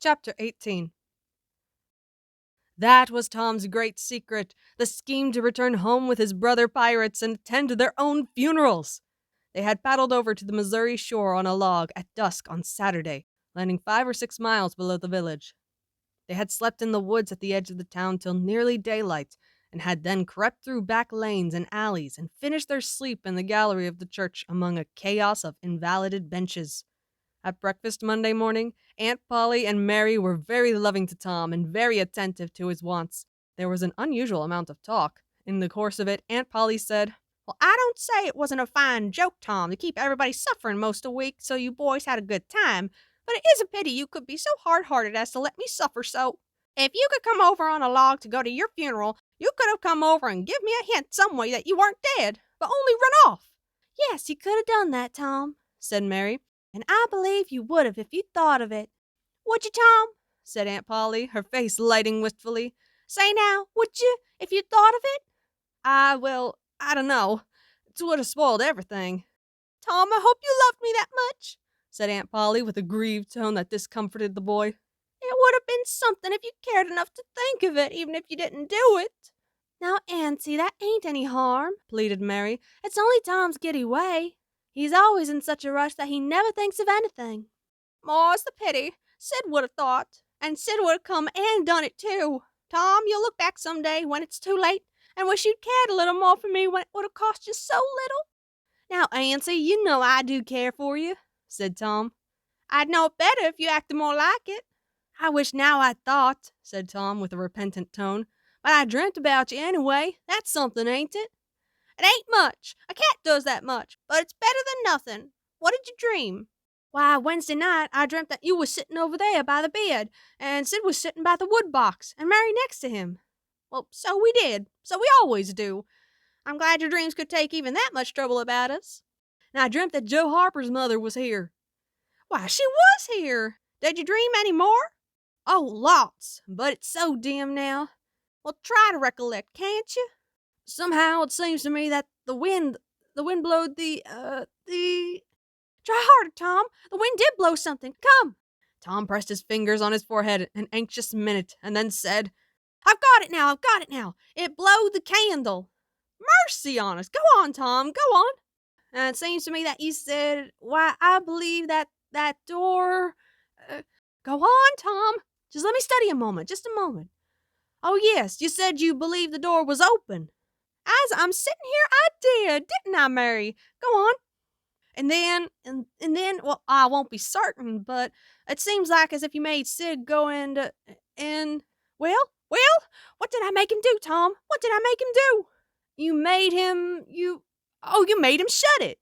Chapter 18. That was Tom's great secret, the scheme to return home with his brother pirates and attend to their own funerals. They had paddled over to the Missouri shore on a log at dusk on Saturday, landing 5 or 6 miles below the village. They had slept in the woods at the edge of the town till nearly daylight, and had then crept through back lanes and alleys and finished their sleep in the gallery of the church among a chaos of invalided benches. At breakfast Monday morning, Aunt Polly and Mary were very loving to Tom and very attentive to his wants. There was an unusual amount of talk. In the course of it, Aunt Polly said, "Well, I don't say it wasn't a fine joke, Tom, to keep everybody suffering most a week so you boys had a good time, but it is a pity you could be so hard-hearted as to let me suffer so. If you could come over on a log to go to your funeral, you could have come over and give me a hint some way that you weren't dead, but only run off." "Yes, you could have done that, Tom," said Mary. "And I believe you would have if you'd thought of it." "Would you, Tom?" said Aunt Polly, her face lighting wistfully. "Say now, would you, if you'd thought of it?" I don't know. It would have spoiled everything." "Tom, I hope you loved me that much," said Aunt Polly with a grieved tone that discomforted the boy. "It would have been something if you cared enough to think of it, even if you didn't do it." "Now, Auntie, that ain't any harm," pleaded Mary. "It's only Tom's giddy way. He's always in such a rush that he never thinks of anything." "More's the pity. Sid would have thought, and Sid would have come and done it too. Tom, you'll look back some day when it's too late and wish you'd cared a little more for me when it would have cost you so little." "Now, Auntie, you know I do care for you," said Tom. "I'd know it better if you acted more like it." "I wish now I'd thought," said Tom with a repentant tone. "But I dreamt about you anyway. That's something, ain't it?" "It ain't much. A cat does that much, but it's better than nothing. What did you dream?" "Why, Wednesday night I dreamt that you was sitting over there by the bed, and Sid was sitting by the wood box, and Mary next to him." "Well, so we did. So we always do. I'm glad your dreams could take even that much trouble about us." "And I dreamt that Joe Harper's mother was here." "Why, she was here. Did you dream any more?" "Oh, lots, but it's so dim now." "Well, try to recollect, can't you?" "Somehow it seems to me that the wind blowed the Try harder, Tom. The wind did blow something. Come." Tom pressed his fingers on his forehead an anxious minute, and then said, I've got it now. It blowed the candle." "Mercy on us! Go on, Tom, go on." "And it seems to me that you said, why, I believe that door... Go on, Tom. Just let me study a moment, just a moment. Oh, yes, you said you believed the door was open." "As I'm sitting here, I did, didn't I, Mary? Go on." And then, well, I won't be certain, but it seems like as if you made Sid go and, Well, what did I make him do, Tom? What did I make him do?" "You made him, you made him shut it."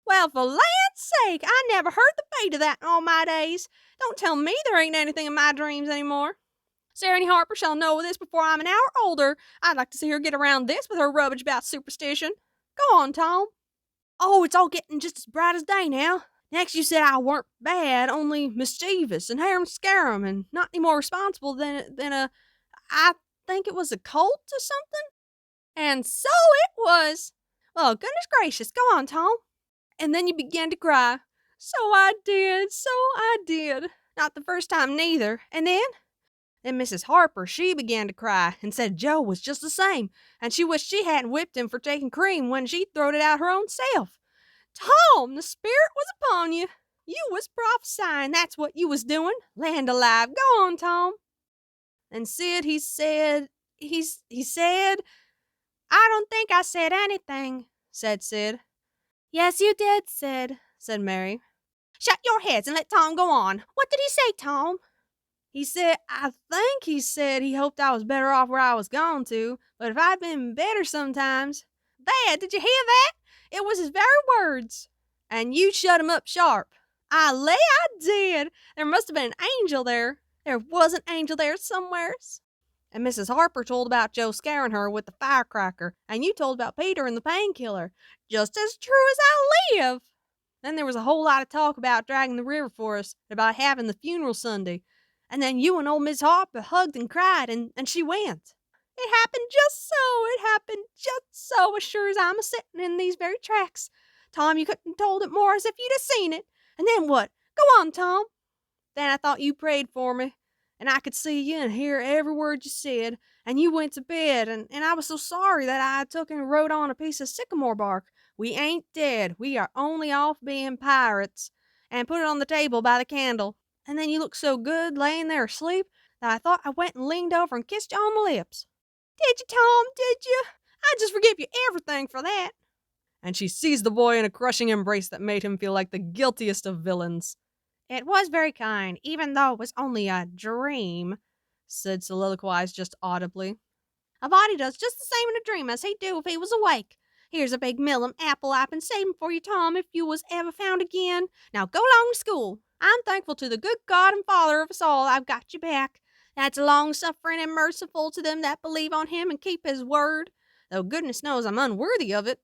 "Well, for land's sake, I never heard the fate of that in all my days. Don't tell me there ain't anything in my dreams anymore. Sarah Harper shall know this before I'm an hour older. I'd like to see her get around this with her rubbish about superstition. Go on, Tom." "Oh, it's all getting just as bright as day now. Next you said I weren't bad, only mischievous and harum-scarum and not any more responsible than I think it was a colt or something." "And so it was." "Well, goodness gracious, go on, Tom." "And then you began to cry." So I did. Not the first time neither. And then Mrs. Harper, she began to cry and said Joe was just the same, and she wished she hadn't whipped him for taking cream when she'd throwed it out her own self." "Tom, the spirit was upon you. You was prophesying, that's what you was doing. Land alive, go on, Tom." "And Sid, he said, I don't think I said anything," said Sid. "Yes, you did, Sid," said Mary. "Shut your heads and let Tom go on. What did he say, Tom?" I think he said he hoped I was better off where I was gone to, but if I'd been better sometimes." "There, did you hear that? It was his very words." "And you shut him up sharp." "I lay I did. There must have been an angel there. There was an angel there somewheres." "And Mrs. Harper told about Joe scaring her with the firecracker, and you told about Peter and the painkiller." "Just as true as I live." "Then there was a whole lot of talk about dragging the river for us, and about having the funeral Sunday. And then you and old Miss Harper hugged and cried, and she went." It happened just so, as sure as I'm a-sitting in these very tracks. Tom, you couldn't have told it more as if you'd have seen it. And then what? Go on, Tom." "Then I thought you prayed for me. and I could see you and hear every word you said, and you went to bed, and I was so sorry that I took and wrote on a piece of sycamore bark, 'We ain't dead, we are only off being pirates,' and put it on the table by the candle. And then you looked so good laying there asleep that I thought I went and leaned over and kissed you on the lips. Did you, Tom? Did you? I just forgive you everything for that." And she seized the boy in a crushing embrace that made him feel like the guiltiest of villains. "It was very kind, even though it was only a dream," Sid soliloquized just audibly. "A body does just the same in a dream as he'd do if he was awake. Here's a big melon apple I've been saving for you, Tom, if you was ever found again. Now go along to school. I'm thankful to the good God and Father of us all I've got you back. That's long-suffering and merciful to them that believe on him and keep his word, though goodness knows I'm unworthy of it.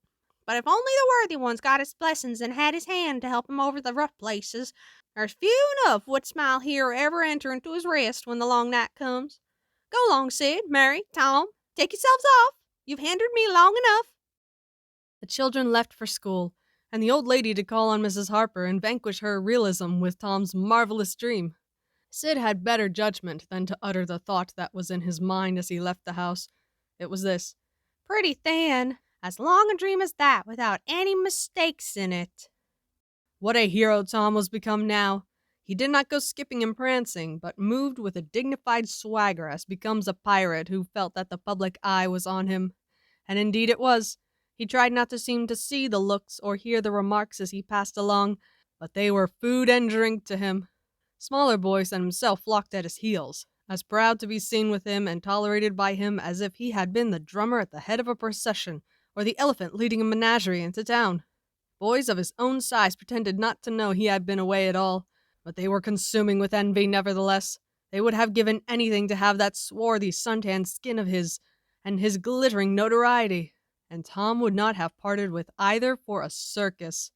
But if only the worthy ones got his blessings and had his hand to help him over the rough places, there's few enough would smile here or ever enter into his rest when the long night comes. Go along, Sid, Mary, Tom. Take yourselves off. You've hindered me long enough." The children left for school, and the old lady to call on Mrs. Harper and vanquish her realism with Tom's marvelous dream. Sid had better judgment than to utter the thought that was in his mind as he left the house. It was this: "Pretty thin. As long a dream as that, without any mistakes in it." What a hero Tom was become now! He did not go skipping and prancing, but moved with a dignified swagger as becomes a pirate who felt that the public eye was on him. And indeed it was. He tried not to seem to see the looks or hear the remarks as he passed along, but they were food and drink to him. Smaller boys than himself flocked at his heels, as proud to be seen with him and tolerated by him as if he had been the drummer at the head of a procession, or the elephant leading a menagerie into town. Boys of his own size pretended not to know he had been away at all, but they were consuming with envy nevertheless. They would have given anything to have that swarthy, suntanned skin of his, and his glittering notoriety, and Tom would not have parted with either for a circus.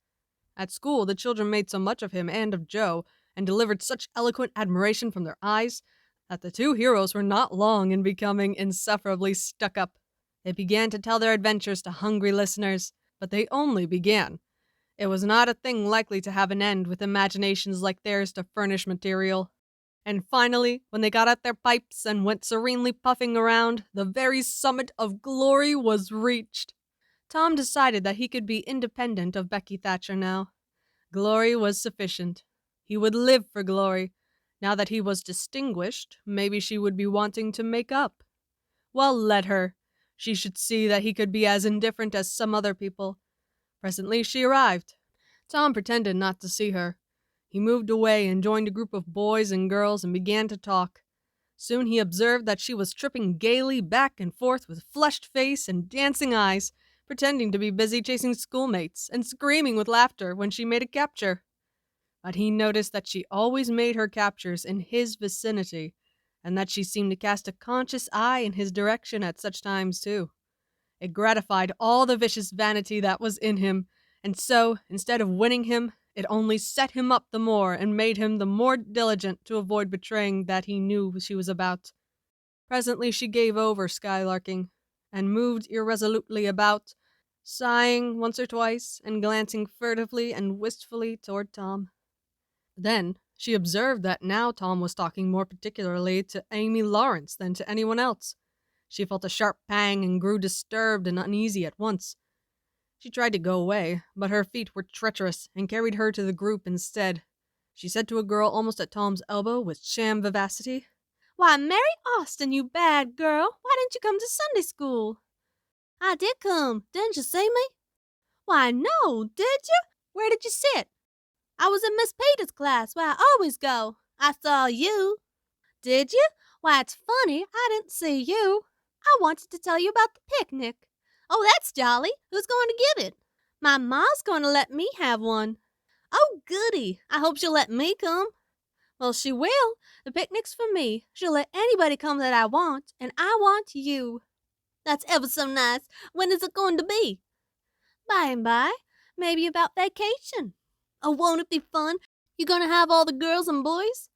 At school, the children made so much of him and of Joe, and delivered such eloquent admiration from their eyes, that the two heroes were not long in becoming insufferably stuck up. They began to tell their adventures to hungry listeners, but they only began. It was not a thing likely to have an end with imaginations like theirs to furnish material. And finally, when they got out their pipes and went serenely puffing around, the very summit of glory was reached. Tom decided that he could be independent of Becky Thatcher now. Glory was sufficient. He would live for glory. Now that he was distinguished, maybe she would be wanting to make up. Well, let her. She should see that he could be as indifferent as some other people. Presently she arrived. Tom pretended not to see her. He moved away and joined a group of boys and girls and began to talk. Soon he observed that she was tripping gaily back and forth with flushed face and dancing eyes, pretending to be busy chasing schoolmates and screaming with laughter when she made a capture. But he noticed that she always made her captures in his vicinity, and that she seemed to cast a conscious eye in his direction at such times too. It gratified all the vicious vanity that was in him, and so, instead of winning him, it only set him up the more and made him the more diligent to avoid betraying that he knew she was about. Presently she gave over skylarking, and moved irresolutely about, sighing once or twice and glancing furtively and wistfully toward Tom. Then she observed that now Tom was talking more particularly to Amy Lawrence than to anyone else. She felt a sharp pang and grew disturbed and uneasy at once. She tried to go away, but her feet were treacherous and carried her to the group instead. She said to a girl almost at Tom's elbow with sham vivacity, "Why, Mary Austin, you bad girl, why didn't you come to Sunday school?" "I did come. Didn't you see me?" "Why, no, did you? Where did you sit?" "I was in Miss Peters' class, where I always go. I saw you." "Did you? Why, it's funny, I didn't see you. I wanted to tell you about the picnic." "Oh, that's jolly. Who's going to give it?" "My ma's going to let me have one." "Oh, goody. I hope she'll let me come." "Well, she will. The picnic's for me. She'll let anybody come that I want, and I want you." "That's ever so nice. When is it going to be?" "By and by. Maybe about vacation." "Oh, won't it be fun? You going to have all the girls and boys?"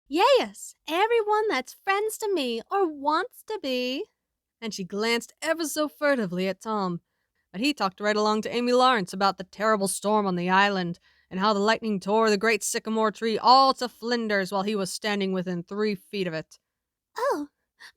"Yes, everyone that's friends to me or wants to be." and she glanced ever so furtively at Tom. But he talked right along to Amy Lawrence about the terrible storm on the island, and how the lightning tore the great sycamore tree all to flinders while he was standing within 3 feet of it. "Oh,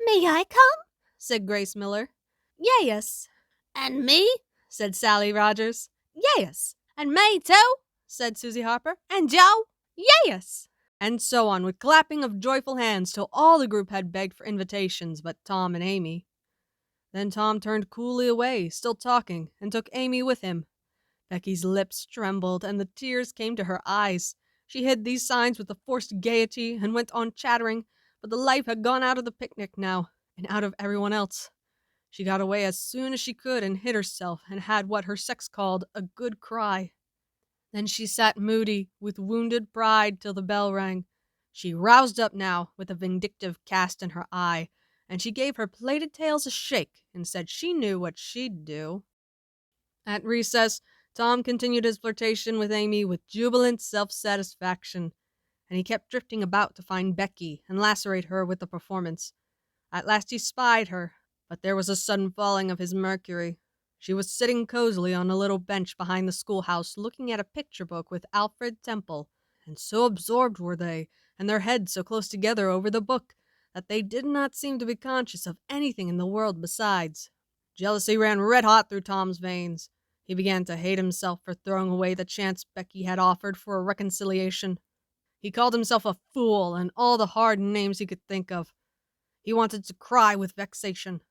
may I come?" Said Grace Miller. "Yes." "And me?" Said Sally Rogers. "Yes." "And me too?" Said Susie Harper. "And Joe?" Yes. And so on, with clapping of joyful hands till all the group had begged for invitations but Tom and Amy. Then Tom turned coolly away, still talking, and took Amy with him. Becky's lips trembled, and the tears came to her eyes. She hid these signs with a forced gaiety and went on chattering, but the life had gone out of the picnic now, and out of everyone else. She got away as soon as she could and hid herself and had what her sex called a good cry. Then she sat moody, with wounded pride, till the bell rang. She roused up now, with a vindictive cast in her eye, and she gave her plaited tails a shake and said she knew what she'd do. At recess, Tom continued his flirtation with Amy with jubilant self-satisfaction, and he kept drifting about to find Becky and lacerate her with the performance. At last he spied her, but there was a sudden falling of his mercury. She was sitting cozily on a little bench behind the schoolhouse looking at a picture book with Alfred Temple, and so absorbed were they, and their heads so close together over the book, that they did not seem to be conscious of anything in the world besides. Jealousy ran red-hot through Tom's veins. He began to hate himself for throwing away the chance Becky had offered for a reconciliation. He called himself a fool and all the hard names he could think of. He wanted to cry with vexation.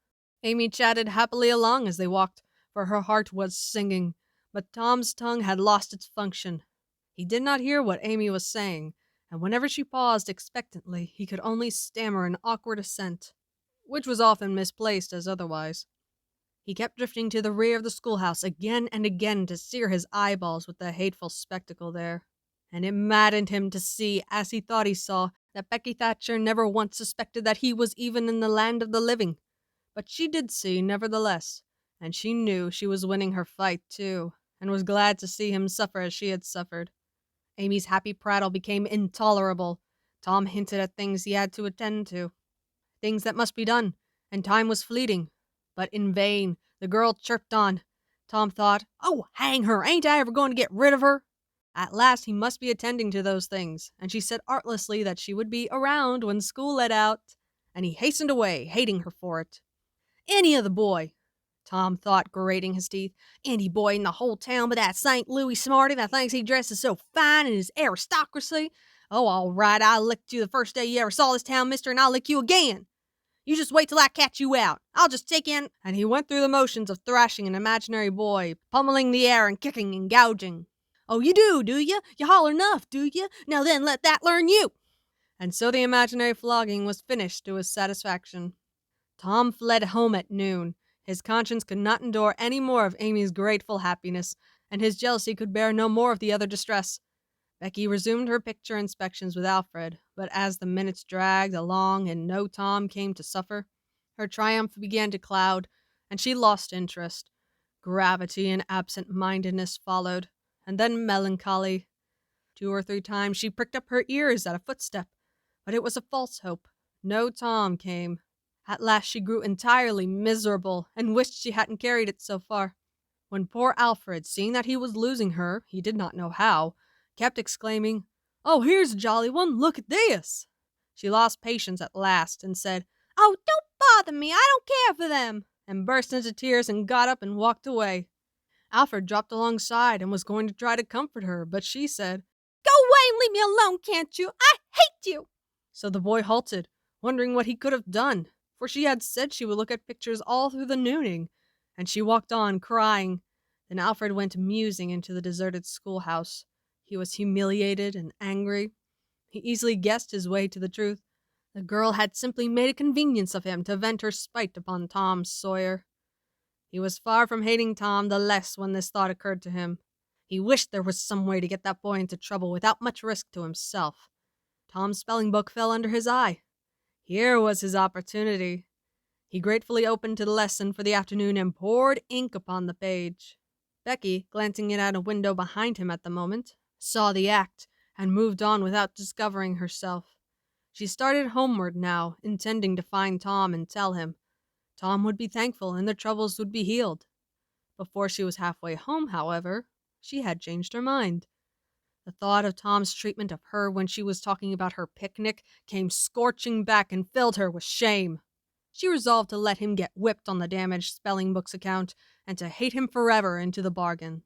Amy chatted happily along as they walked, for her heart was singing, but Tom's tongue had lost its function. He did not hear what Amy was saying, and whenever she paused expectantly, he could only stammer an awkward assent, which was often misplaced as otherwise. He kept drifting to the rear of the schoolhouse again and again to sear his eyeballs with the hateful spectacle there, and it maddened him to see, as he thought he saw, that Becky Thatcher never once suspected that he was even in the land of the living. But she did see, nevertheless, and she knew she was winning her fight, too, and was glad to see him suffer as she had suffered. Amy's happy prattle became intolerable. Tom hinted at things he had to attend to, things that must be done, and time was fleeting. But in vain, the girl chirped on. Tom thought, "Oh, hang her, ain't I ever going to get rid of her?" At last he must be attending to those things, and she said artlessly that she would be around when school let out, and he hastened away, hating her for it. Any other boy, Tom thought, grating his teeth, any boy in the whole town but that St. Louis smarty that thinks he dresses so fine in his aristocracy. Oh, all right, I licked you the first day you ever saw this town, mister, and I'll lick you again. You just wait till I catch you out. I'll just take in—" And he went through the motions of thrashing an imaginary boy, pummeling the air and kicking and gouging. "Oh, you do you? You holler enough, do you? Now then, let that learn you." And so the imaginary flogging was finished to his satisfaction. Tom fled home at noon. His conscience could not endure any more of Amy's grateful happiness, and his jealousy could bear no more of the other distress. Becky resumed her picture inspections with Alfred, but as the minutes dragged along and no Tom came to suffer, her triumph began to cloud, and she lost interest. Gravity and absent-mindedness followed, and then melancholy. 2 or 3 times she pricked up her ears at a footstep, but it was a false hope. No Tom came. At last she grew entirely miserable, and wished she hadn't carried it so far, when poor Alfred, seeing that he was losing her, he did not know how, kept exclaiming, "Oh, here's a jolly one, look at this!" She lost patience at last, and said, "Oh, don't bother me, I don't care for them," and burst into tears and got up and walked away. Alfred dropped alongside and was going to try to comfort her, but she said, "Go away and leave me alone, can't you? I hate you!" So the boy halted, wondering what he could have done, for she had said she would look at pictures all through the nooning, and she walked on, crying. Then Alfred went musing into the deserted schoolhouse. He was humiliated and angry. He easily guessed his way to the truth. The girl had simply made a convenience of him to vent her spite upon Tom Sawyer. He was far from hating Tom the less when this thought occurred to him. He wished there was some way to get that boy into trouble without much risk to himself. Tom's spelling book fell under his eye. Here was his opportunity. He gratefully opened to the lesson for the afternoon and poured ink upon the page. Becky, glancing in at a window behind him at the moment, saw the act, and moved on without discovering herself. She started homeward now, intending to find Tom and tell him. Tom would be thankful, and their troubles would be healed. Before she was halfway home, however, she had changed her mind. The thought of Tom's treatment of her when she was talking about her picnic came scorching back and filled her with shame. She resolved to let him get whipped on the damaged spelling book's account and to hate him forever into the bargain.